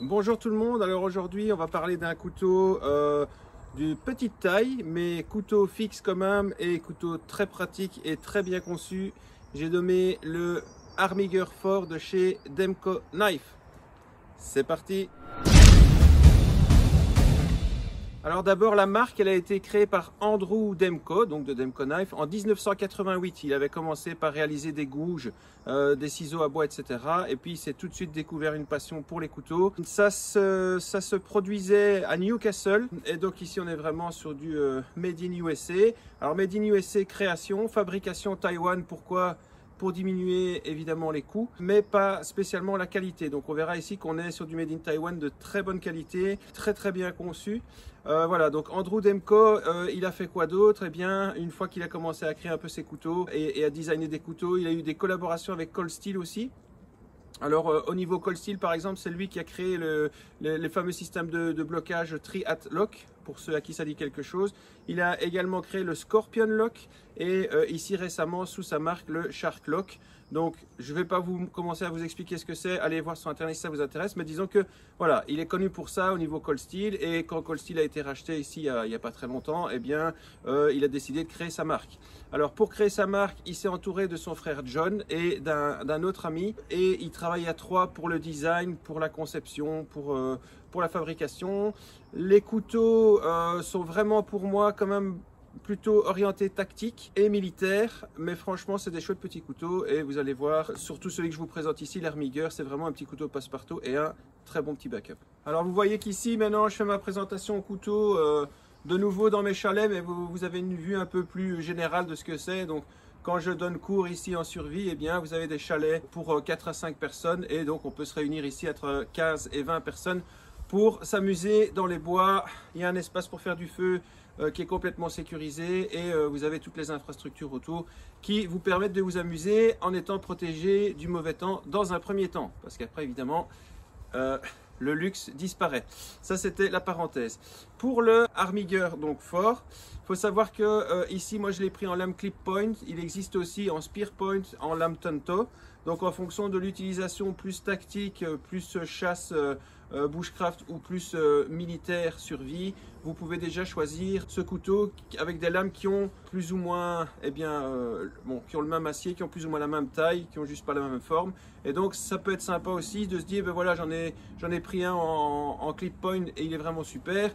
Bonjour tout le monde, alors aujourd'hui on va parler d'un couteau de petite taille mais couteau fixe quand même et couteau très pratique et très bien conçu. J'ai nommé le Armiger Fort de chez Demco Knife. C'est parti! Alors d'abord la marque elle a été créée par Andrew Demco, donc de Demco Knife, en 1988. Il avait commencé par réaliser des gouges, des ciseaux à bois, etc. Et puis il s'est tout de suite découvert une passion pour les couteaux. Ça se produisait à Newcastle et donc ici on est vraiment sur du Made in USA. Alors Made in USA création, fabrication Taïwan, pourquoi ? Pour diminuer évidemment les coûts, mais pas spécialement la qualité. Donc on verra ici qu'on est sur du Made in Taiwan de très bonne qualité, très bien conçu. Voilà, donc Andrew Demco, il a fait quoi d'autre? Eh bien, une fois qu'il a commencé à créer un peu ses couteaux et à designer des couteaux, il a eu des collaborations avec Cold Steel aussi. Alors au niveau Cold Steel par exemple, c'est lui qui a créé les fameux systèmes de blocage Tri-Hat Lock, pour ceux à qui ça dit quelque chose. Il a également créé le Scorpion Lock et ici récemment sous sa marque le Shark Lock. Donc je ne vais pas commencer à vous expliquer ce que c'est, allez voir sur internet si ça vous intéresse, mais disons que voilà, il est connu pour ça au niveau Cold Steel et quand Cold Steel a été racheté ici il n'y a pas très longtemps, eh bien il a décidé de créer sa marque. Alors pour créer sa marque, il s'est entouré de son frère John et d'un autre ami et il travaille à trois pour le design, pour la conception, pour la fabrication. Les couteaux sont vraiment pour moi quand même plutôt orientés tactique et militaire, mais franchement c'est des chouettes petits couteaux et vous allez voir, surtout celui que je vous présente ici, l'Armiger, c'est vraiment un petit couteau passe-partout et un très bon petit backup. Alors vous voyez qu'ici maintenant je fais ma présentation au couteau de nouveau dans mes chalets, mais vous avez une vue un peu plus générale de ce que c'est. Donc quand je donne cours ici en survie, eh bien vous avez des chalets pour 4 à 5 personnes et donc on peut se réunir ici entre 15 et 20 personnes pour s'amuser dans les bois. Il y a un espace pour faire du feu qui est complètement sécurisé et vous avez toutes les infrastructures autour qui vous permettent de vous amuser en étant protégé du mauvais temps dans un premier temps, parce qu'après évidemment le luxe disparaît. Ça c'était la parenthèse. Pour le Armiger donc fort, il faut savoir que ici moi je l'ai pris en lame clip point, il existe aussi en spear point, en lame tonto. Donc en fonction de l'utilisation plus tactique, plus chasse, bushcraft ou plus militaire survie, vous pouvez déjà choisir ce couteau avec des lames qui ont plus ou moins, qui ont le même acier, qui ont plus ou moins la même taille, qui ont juste pas la même forme. Et donc ça peut être sympa aussi de se dire, ben voilà, j'en ai pris un en clip point et il est vraiment super.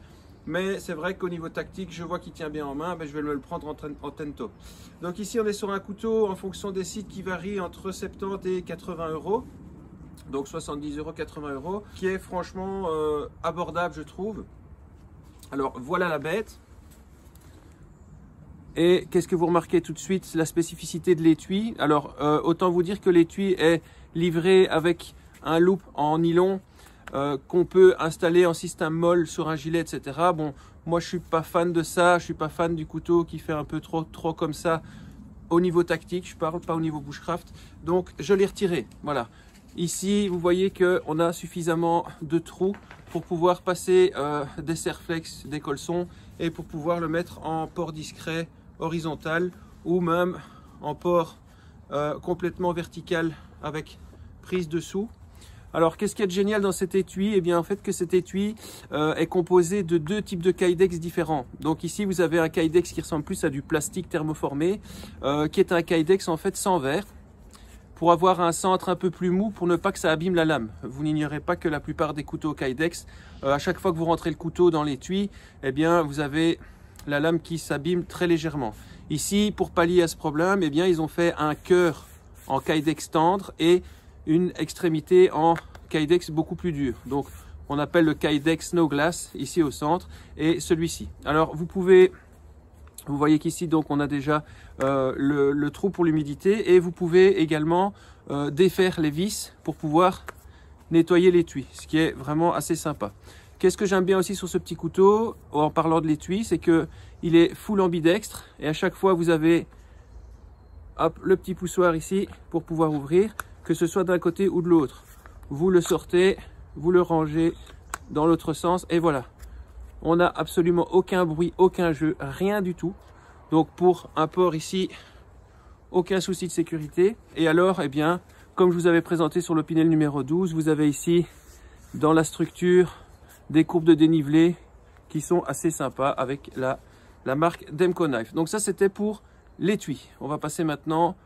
Mais c'est vrai qu'au niveau tactique, je vois qu'il tient bien en main, ben je vais le prendre en tento. Donc ici, on est sur un couteau en fonction des sites qui varient entre 70 et 80 euros. Donc 70 euros, 80 euros, qui est franchement abordable, je trouve. Alors voilà la bête. Et qu'est-ce que vous remarquez tout de suite? La spécificité de l'étui. Alors autant vous dire que l'étui est livré avec un loop en nylon qu'on peut installer en système molle sur un gilet, etc. Bon, moi je suis pas fan de ça, je suis pas fan du couteau qui fait un peu trop comme ça au niveau tactique, je parle pas au niveau bushcraft, donc je l'ai retiré, voilà. Ici, vous voyez qu'on a suffisamment de trous pour pouvoir passer des serflex, des colsons et pour pouvoir le mettre en port discret, horizontal ou même en port complètement vertical avec prise dessous. Alors, qu'est-ce qu'il y a de génial dans cet étui? Eh bien, en fait, que cet étui est composé de deux types de kydex différents. Donc ici, vous avez un kydex qui ressemble plus à du plastique thermoformé, qui est un kydex en fait sans verre, pour avoir un centre un peu plus mou, pour ne pas que ça abîme la lame. Vous n'ignorez pas que la plupart des couteaux kydex, à chaque fois que vous rentrez le couteau dans l'étui, eh bien, vous avez la lame qui s'abîme très légèrement. Ici, pour pallier à ce problème, eh bien, ils ont fait un cœur en kydex tendre et une extrémité en kydex beaucoup plus dur. Donc on appelle le kydex no glass ici au centre et celui-ci. Alors vous voyez qu'ici donc on a déjà le trou pour l'humidité et vous pouvez également défaire les vis pour pouvoir nettoyer l'étui, ce qui est vraiment assez sympa. Qu'est-ce que j'aime bien aussi sur ce petit couteau en parlant de l'étui, c'est que il est full ambidextre et à chaque fois vous avez hop, le petit poussoir ici pour pouvoir ouvrir, que ce soit d'un côté ou de l'autre. Vous le sortez, vous le rangez dans l'autre sens et voilà. On n'a absolument aucun bruit, aucun jeu, rien du tout. Donc pour un port ici, aucun souci de sécurité. Et alors, eh bien, comme je vous avais présenté sur le Pinel numéro 12, vous avez ici dans la structure des courbes de dénivelé qui sont assez sympas avec la marque Demco Knife. Donc ça c'était pour l'étui. On va passer maintenant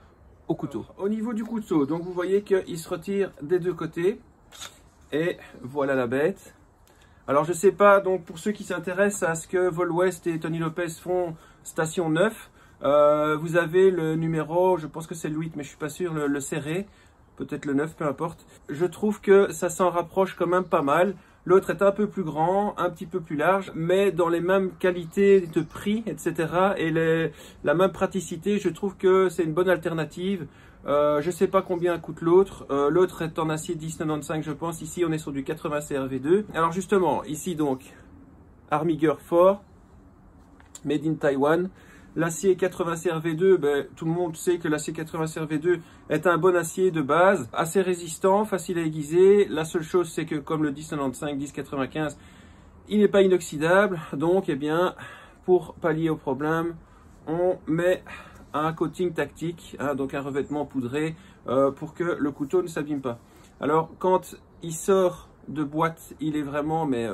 au couteau. Au niveau du couteau, donc vous voyez qu'il se retire des deux côtés. Et voilà la bête. Alors je sais pas, donc pour ceux qui s'intéressent à ce que Vol West et Tony Lopez font station 9, vous avez le numéro, je pense que c'est le 8 mais je suis pas sûr, le serré, peut-être le 9, peu importe. Je trouve que ça s'en rapproche quand même pas mal. L'autre est un peu plus grand, un petit peu plus large, mais dans les mêmes qualités de prix, etc. Et la même praticité, je trouve que c'est une bonne alternative. Je ne sais pas combien coûte l'autre. L'autre est en acier 1095, je pense. Ici, on est sur du 80 CRV2. Alors justement, ici donc, Armiger fort, made in Taiwan. L'acier 80 CRV2, ben, tout le monde sait que l'acier 80 CRV2 est un bon acier de base, assez résistant, facile à aiguiser. La seule chose, c'est que comme le 1095, 1095, il n'est pas inoxydable. Donc, eh bien, pour pallier au problème, on met un coating tactique, hein, donc un revêtement poudré, pour que le couteau ne s'abîme pas. Alors, quand il sort de boîte, il est vraiment, mais...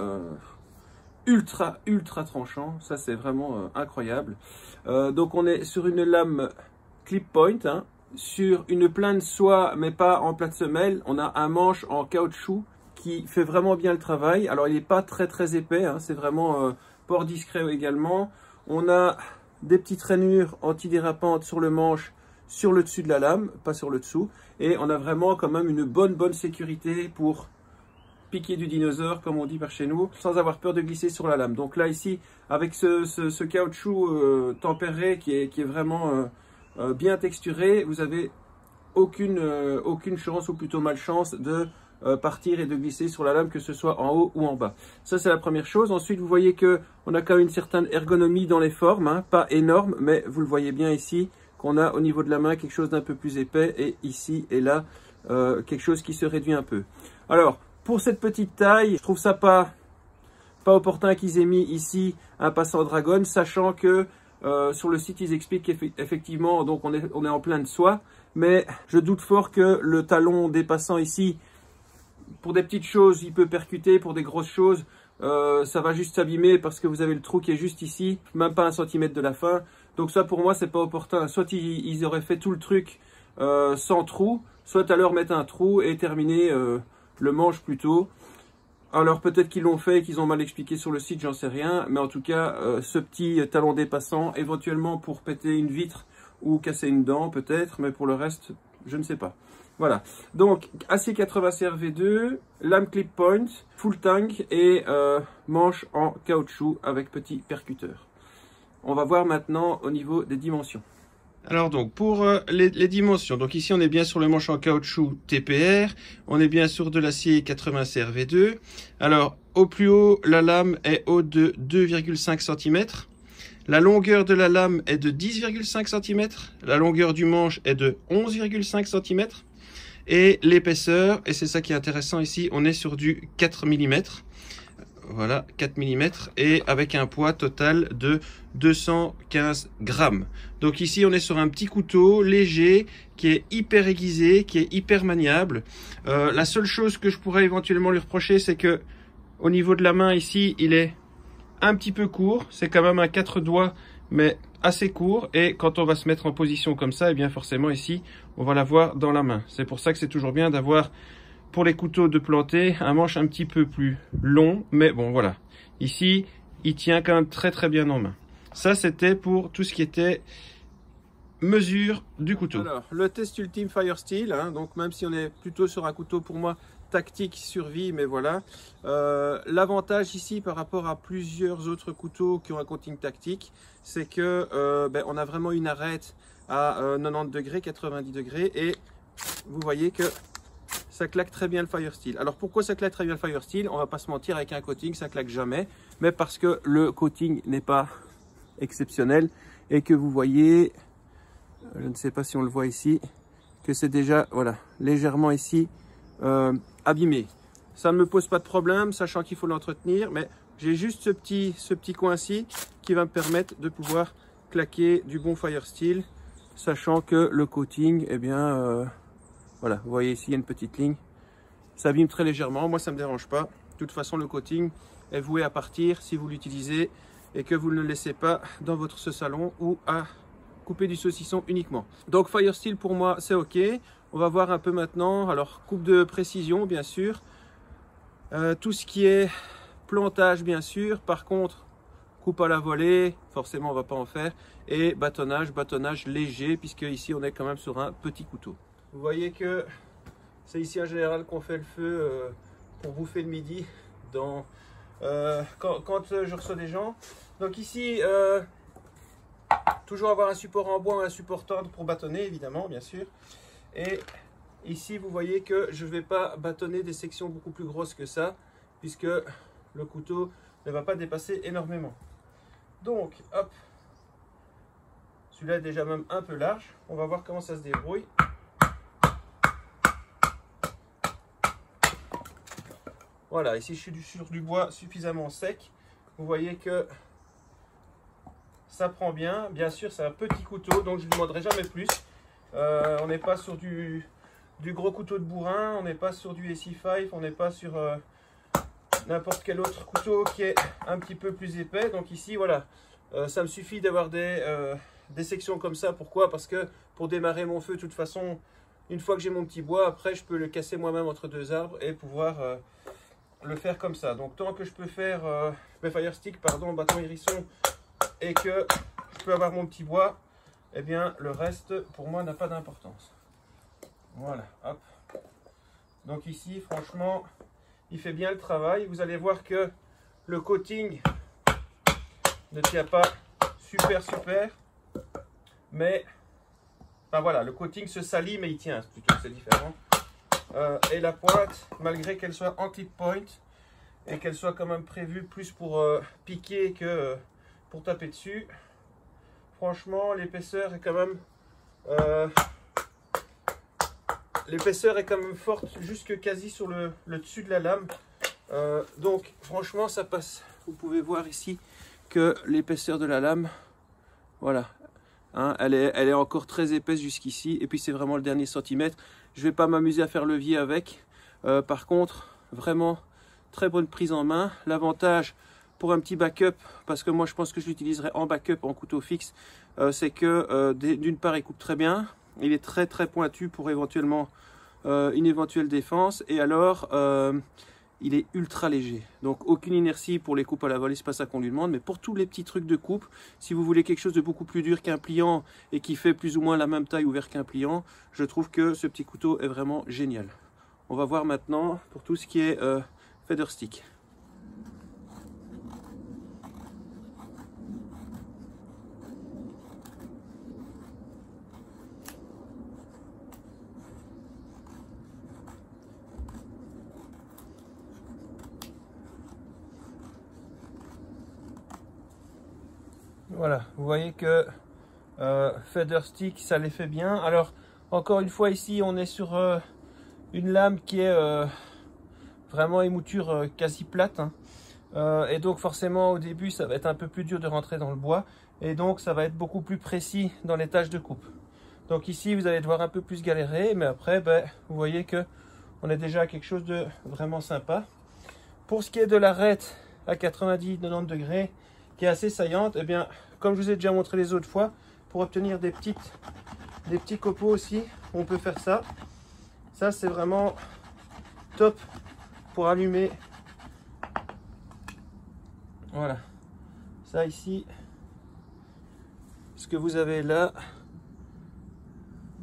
ultra tranchant, ça c'est vraiment incroyable. Donc on est sur une lame clip point, hein, sur une plainte soie mais pas en plate semelle. On a un manche en caoutchouc qui fait vraiment bien le travail. Alors il n'est pas très épais, hein, c'est vraiment port discret également. On a des petites rainures antidérapantes sur le manche, sur le dessus de la lame, pas sur le dessous. Et on a vraiment quand même une bonne sécurité pour piquer du dinosaure, comme on dit par chez nous, sans avoir peur de glisser sur la lame. Donc là, ici, avec ce caoutchouc tempéré qui est vraiment bien texturé, vous avez aucune chance, ou plutôt malchance, de partir et de glisser sur la lame, que ce soit en haut ou en bas. Ça, c'est la première chose. Ensuite, vous voyez que on a quand même une certaine ergonomie dans les formes, hein, pas énorme, mais vous le voyez bien ici, qu'on a au niveau de la main quelque chose d'un peu plus épais, et ici et là, quelque chose qui se réduit un peu. Alors, pour cette petite taille, je trouve ça pas opportun qu'ils aient mis ici un passant dragon, sachant que sur le site ils expliquent qu'effectivement donc on est en plein de soie, mais je doute fort que le talon des passants ici, pour des petites choses il peut percuter, pour des grosses choses ça va juste s'abîmer parce que vous avez le trou qui est juste ici, même pas 1 centimètre de la fin. Donc ça pour moi c'est pas opportun. Soit ils auraient fait tout le truc sans trou, soit alors mettre un trou et terminer le manche plutôt. Alors peut-être qu'ils l'ont fait et qu'ils ont mal expliqué sur le site, j'en sais rien. Mais en tout cas, ce petit talon dépassant, éventuellement pour péter une vitre ou casser une dent peut-être. Mais pour le reste, je ne sais pas. Voilà. Donc, acier 80 CRV2, lame clip point, full tank et manche en caoutchouc avec petit percuteur. On va voir maintenant au niveau des dimensions. Alors donc pour les dimensions, donc ici on est bien sur le manche en caoutchouc TPR, on est bien sur de l'acier 80 CRV2. Alors au plus haut, la lame est haute de 2,5 cm, la longueur de la lame est de 10,5 cm, la longueur du manche est de 11,5 cm et l'épaisseur, et c'est ça qui est intéressant ici, on est sur du 4 mm. Voilà, 4 mm et avec un poids total de 215 grammes. Donc ici, on est sur un petit couteau léger qui est hyper aiguisé, qui est hyper maniable. La seule chose que je pourrais éventuellement lui reprocher, c'est que au niveau de la main ici, il est un petit peu court. C'est quand même un 4 doigts, mais assez court. Et quand on va se mettre en position comme ça, et bien forcément ici, on va l'avoir dans la main. C'est pour ça que c'est toujours bien d'avoir, pour les couteaux de planter, un manche un petit peu plus long, mais bon voilà. Ici, il tient quand même très bien en main. Ça, c'était pour tout ce qui était mesure du couteau. Alors, le test ultime Firesteel, hein, donc même si on est plutôt sur un couteau pour moi tactique survie, mais voilà. L'avantage ici par rapport à plusieurs autres couteaux qui ont un coating tactique, c'est que on a vraiment une arête à 90 degrés, 90 degrés, et vous voyez que ça claque très bien le Firesteel. Alors pourquoi ça claque très bien le Firesteel? On va pas se mentir, avec un coating ça claque jamais, mais parce que le coating n'est pas exceptionnel et que vous voyez, je ne sais pas si on le voit ici, que c'est déjà voilà légèrement ici abîmé. Ça ne me pose pas de problème, sachant qu'il faut l'entretenir, mais j'ai juste ce petit coin-ci qui va me permettre de pouvoir claquer du bon Firesteel, sachant que le coating, eh bien voilà, vous voyez ici il y a une petite ligne s'abîme très légèrement. Moi, ça ne me dérange pas. De toute façon, le coating est voué à partir si vous l'utilisez et que vous ne le laissez pas dans votre salon ou à couper du saucisson uniquement. Donc Firesteel pour moi c'est ok. On va voir un peu maintenant. Alors coupe de précision bien sûr. Tout ce qui est plantage bien sûr. Par contre coupe à la volée, forcément on va pas en faire. Et bâtonnage léger puisque ici on est quand même sur un petit couteau. Vous voyez que c'est ici en général qu'on fait le feu pour bouffer le midi quand je reçois des gens. Donc ici, toujours avoir un support en bois ou un support tendre pour bâtonner, évidemment, bien sûr. Et ici, vous voyez que je ne vais pas bâtonner des sections beaucoup plus grosses que ça, puisque le couteau ne va pas dépasser énormément. Donc, hop, celui-là est déjà même un peu large. On va voir comment ça se débrouille. Voilà, ici je suis sur du bois suffisamment sec. Vous voyez que ça prend bien. Bien sûr, c'est un petit couteau, donc je ne demanderai jamais plus. On n'est pas sur du gros couteau de bourrin, on n'est pas sur du SE5, on n'est pas sur n'importe quel autre couteau qui est un petit peu plus épais. Donc ici, voilà, ça me suffit d'avoir des sections comme ça. Pourquoi? Parce que pour démarrer mon feu, de toute façon, une fois que j'ai mon petit bois, après je peux le casser moi-même entre deux arbres et pouvoir le faire comme ça. Donc tant que je peux faire mes Firestick, pardon, bâton hérisson, et que je peux avoir mon petit bois, eh bien le reste pour moi n'a pas d'importance. Voilà, hop. Donc ici franchement il fait bien le travail. Vous allez voir que le coating ne tient pas super, mais enfin voilà, le coating se salit mais il tient plutôt, c'est différent. Et la pointe, malgré qu'elle soit en clip point et qu'elle soit quand même prévue plus pour piquer que pour taper dessus, franchement l'épaisseur est quand même forte jusque quasi sur le dessus de la lame. Donc franchement ça passe. Vous pouvez voir ici que l'épaisseur de la lame, voilà, hein, elle est encore très épaisse jusqu'ici, et puis c'est vraiment le dernier centimètre. Je vais pas m'amuser à faire levier avec. Par contre, vraiment très bonne prise en main. L'avantage pour un petit backup, parce que moi je pense que je l'utiliserai en backup en couteau fixe, c'est que d'une part il coupe très bien, il est très pointu pour éventuellement une éventuelle défense, et alors il est ultra léger, donc aucune inertie pour les coupes à la volée, c'est pas ça qu'on lui demande. Mais pour tous les petits trucs de coupe, si vous voulez quelque chose de beaucoup plus dur qu'un pliant et qui fait plus ou moins la même taille ouvert qu'un pliant, je trouve que ce petit couteau est vraiment génial. On va voir maintenant pour tout ce qui est feather stick. Voilà, vous voyez que feather stick, ça les fait bien. Alors, encore une fois, ici, on est sur une lame qui est vraiment émouture quasi plate. Hein. Et donc, forcément, au début, ça va être un peu plus dur de rentrer dans le bois. Et donc, ça va être beaucoup plus précis dans les tâches de coupe. Donc ici, vous allez devoir un peu plus galérer. Mais après, ben, vous voyez que on est déjà à quelque chose de vraiment sympa. Pour ce qui est de l'arête à 90-90 degrés, qui est assez saillante, eh bien, comme je vous ai déjà montré les autres fois, pour obtenir des petits copeaux aussi, on peut faire ça. Ça, c'est vraiment top pour allumer. Voilà. Ça ici, ce que vous avez là,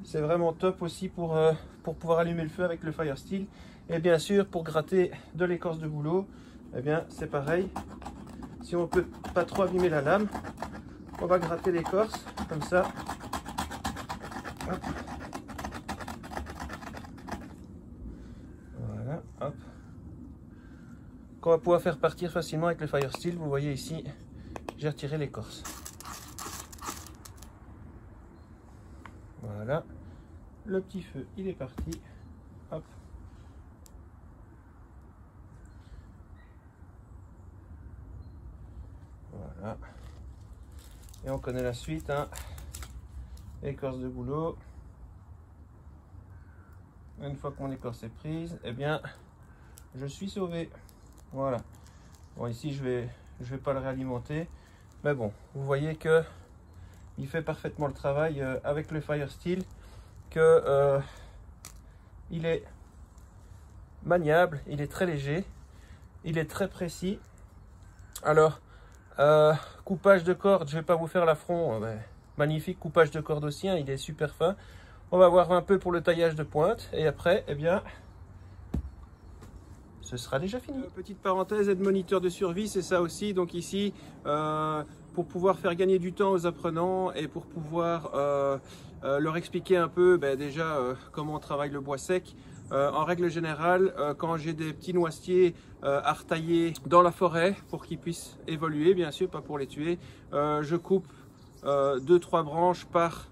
c'est vraiment top aussi pour pouvoir allumer le feu avec le Firesteel. Et bien sûr, pour gratter de l'écorce de bouleau, eh bien, c'est pareil. Si on ne peut pas trop abîmer la lame, on va gratter l'écorce comme ça. Hop. Voilà, hop. Qu'on va pouvoir faire partir facilement avec le Firesteel. Vous voyez ici, j'ai retiré l'écorce. Voilà, le petit feu, il est parti. Hop. Voilà. Et on connaît la suite, hein. Écorce de bouleau. Une fois que mon écorce est prise, eh bien, je suis sauvé. Voilà. Bon, ici, je vais pas le réalimenter. Mais bon, vous voyez que il fait parfaitement le travail avec le Firesteel, que il est maniable, il est très léger, il est très précis. Alors, coupage de corde, je vais pas vous faire l'affront, magnifique coupage de corde aussi, hein, il est super fin. On va voir un peu pour le taillage de pointe et après, eh bien, ce sera déjà fini. Petite parenthèse, aide moniteur de survie, c'est ça aussi. Donc ici, pour pouvoir faire gagner du temps aux apprenants et pour pouvoir leur expliquer un peu déjà comment on travaille le bois sec. En règle générale, quand j'ai des petits noisetiers à retailler dans la forêt pour qu'ils puissent évoluer, bien sûr, pas pour les tuer, je coupe 2-3 branches par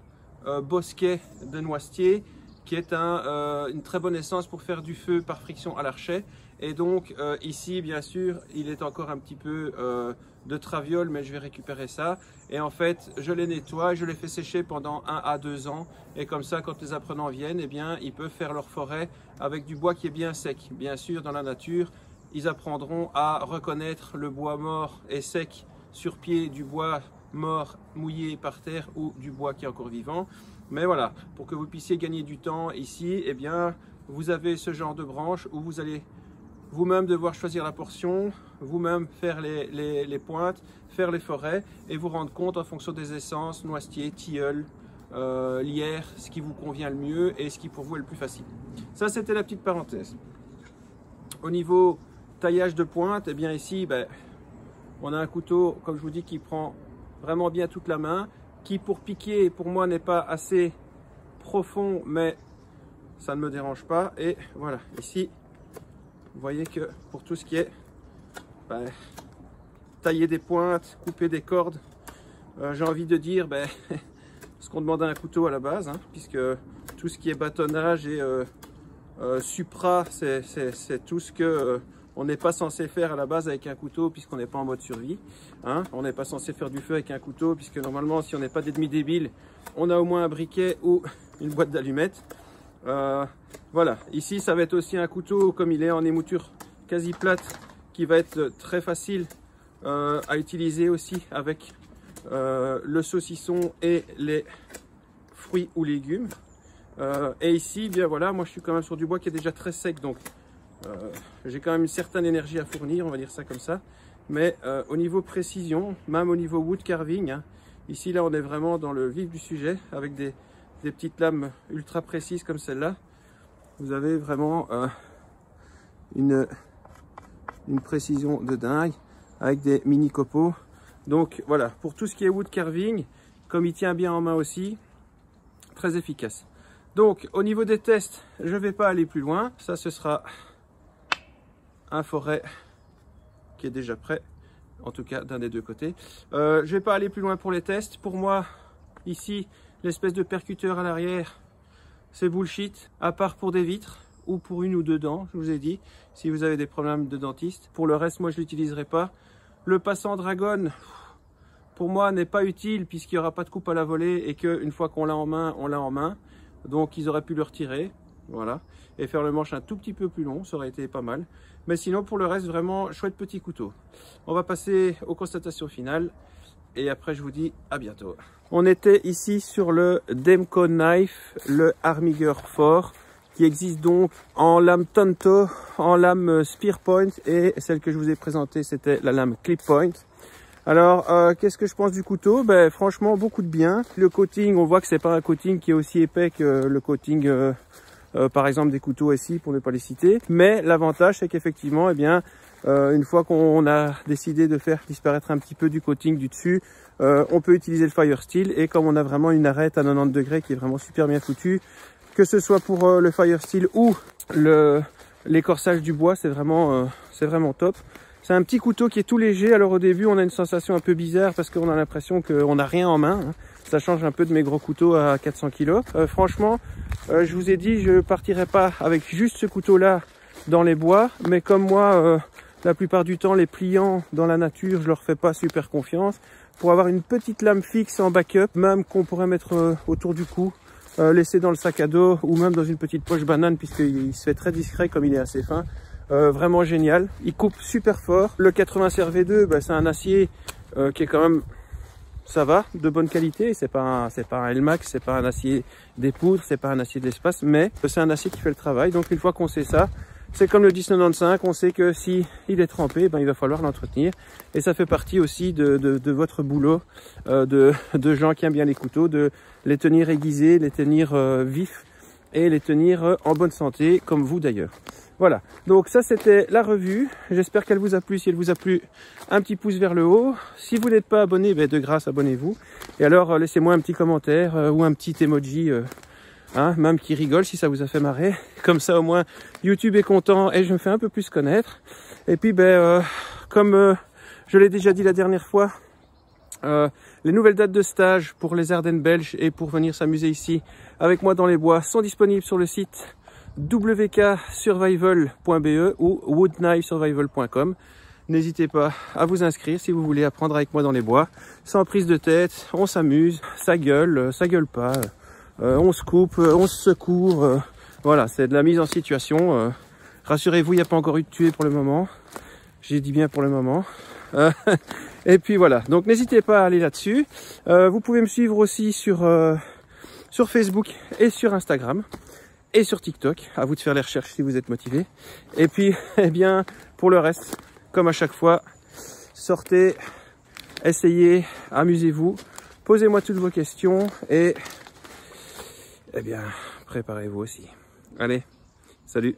bosquet de noisetier, qui est une très bonne essence pour faire du feu par friction à l'archet. Et donc ici, bien sûr, il est encore un petit peu de traviole, mais je vais récupérer ça. Et en fait, je les nettoie, je les fais sécher pendant 1 à 2 ans. Et comme ça, quand les apprenants viennent, eh bien, ils peuvent faire leur forêt avec du bois qui est bien sec. Bien sûr, dans la nature, ils apprendront à reconnaître le bois mort et sec sur pied du bois mort mouillé par terre ou du bois qui est encore vivant. Mais voilà, pour que vous puissiez gagner du temps ici, eh bien, vous avez ce genre de branche où vous allez vous-même devoir choisir la portion, vous-même faire les pointes, faire les forêts et vous rendre compte en fonction des essences, noisetier, tilleul, lierre, ce qui vous convient le mieux et ce qui pour vous est le plus facile. Ça, c'était la petite parenthèse. Au niveau taillage de pointe, eh bien ici, on a un couteau, comme je vous dis, qui prend vraiment bien toute la main, qui pour piquer, pour moi, n'est pas assez profond, mais ça ne me dérange pas. Et voilà, ici, vous voyez que pour tout ce qui est tailler des pointes, couper des cordes, j'ai envie de dire ce qu'on demande à un couteau à la base, hein, puisque tout ce qui est bâtonnage et supra, c'est tout ce que on n'est pas censé faire à la base avec un couteau, puisqu'on n'est pas en mode survie. Hein. On n'est pas censé faire du feu avec un couteau, puisque normalement, si on n'est pas d'ennemis débiles, on a au moins un briquet ou une boîte d'allumettes. Voilà, ici ça va être aussi un couteau comme il est en émouture quasi plate, qui va être très facile à utiliser aussi avec le saucisson et les fruits ou légumes. Et ici, bien voilà, moi je suis quand même sur du bois qui est déjà très sec, donc j'ai quand même une certaine énergie à fournir, on va dire ça comme ça. Mais au niveau précision, même au niveau wood carving, hein, ici là on est vraiment dans le vif du sujet avec des petites lames ultra précises comme celle-là. Vous avez vraiment une précision de dingue avec des mini copeaux. Donc voilà, pour tout ce qui est wood carving, comme il tient bien en main aussi, très efficace. Donc au niveau des tests, je ne vais pas aller plus loin. Ça, ce sera un forêt qui est déjà prêt, en tout cas d'un des deux côtés. Je ne vais pas aller plus loin pour les tests. Pour moi, ici, l'espèce de percuteur à l'arrière, c'est bullshit, à part pour des vitres ou pour une ou deux dents, je vous ai dit, si vous avez des problèmes de dentiste. Pour le reste, moi, je ne l'utiliserai pas. Le passant dragon, pour moi, n'est pas utile puisqu'il n'y aura pas de coupe à la volée et qu'une fois qu'on l'a en main, on l'a en main. Donc, ils auraient pu le retirer, voilà, et faire le manche un tout petit peu plus long, ça aurait été pas mal. Mais sinon, pour le reste, vraiment, chouette petit couteau. On va passer aux constatations finales. Et après, je vous dis à bientôt. On était ici sur le Demco Knife, le Armiger 4, qui existe donc en lame Tonto, en lame Spear Point, et celle que je vous ai présentée, c'était la lame Clip Point. Alors, qu'est-ce que je pense du couteau? Franchement, beaucoup de bien. Le coating, on voit que c'est pas un coating qui est aussi épais que le coating, par exemple, des couteaux ici, pour ne pas les citer. Mais l'avantage, c'est qu'effectivement, eh bien, une fois qu'on a décidé de faire disparaître un petit peu du coating du dessus, on peut utiliser le Firesteel. Et comme on a vraiment une arête à 90 degrés qui est vraiment super bien foutue, que ce soit pour le Firesteel ou l'écorçage du bois, c'est vraiment top. C'est un petit couteau qui est tout léger. Alors au début, on a une sensation un peu bizarre parce qu'on a l'impression qu'on n'a rien en main. Hein. Ça change un peu de mes gros couteaux à 400 kg. Franchement, je vous ai dit, je partirai pas avec juste ce couteau-là dans les bois. Mais comme moi, la plupart du temps, les pliants dans la nature, je leur fais pas super confiance. Pour avoir une petite lame fixe en backup, même qu'on pourrait mettre autour du cou, laisser dans le sac à dos ou même dans une petite poche banane puisqu'il se fait très discret comme il est assez fin. vraiment génial. Il coupe super fort. Le 80 CRV2, bah, c'est un acier qui est quand même, ça va, de bonne qualité. C'est pas un Elmax, c'est pas un acier des poudres, c'est pas un acier de l'espace, mais c'est un acier qui fait le travail. Donc une fois qu'on sait ça, c'est comme le 1095, on sait que si il est trempé, ben, il va falloir l'entretenir. Et ça fait partie aussi de votre boulot, de gens qui aiment bien les couteaux, de les tenir aiguisés, les tenir vifs et les tenir en bonne santé, comme vous d'ailleurs. Voilà, donc ça c'était la revue. J'espère qu'elle vous a plu. Si elle vous a plu, un petit pouce vers le haut. Si vous n'êtes pas abonné, ben, de grâce, abonnez-vous. Et alors laissez-moi un petit commentaire ou un petit emoji. Même qui rigole si ça vous a fait marrer. Comme ça au moins YouTube est content et je me fais un peu plus connaître. Et puis comme je l'ai déjà dit la dernière fois, les nouvelles dates de stage pour les Ardennes belges et pour venir s'amuser ici avec moi dans les bois sont disponibles sur le site wksurvival.be ou woodknifesurvival.com. N'hésitez pas à vous inscrire si vous voulez apprendre avec moi dans les bois, sans prise de tête, on s'amuse, ça gueule pas. On se coupe, on se secourt, voilà, c'est de la mise en situation. Rassurez-vous, il n'y a pas encore eu de tué pour le moment. J'ai dit bien pour le moment. Et puis voilà, donc n'hésitez pas à aller là-dessus. Vous pouvez me suivre aussi sur Facebook et sur Instagram et sur TikTok. À vous de faire les recherches si vous êtes motivé. Et puis, eh bien, pour le reste, comme à chaque fois, sortez, essayez, amusez-vous, posez-moi toutes vos questions et... eh bien, préparez-vous aussi. Allez, salut!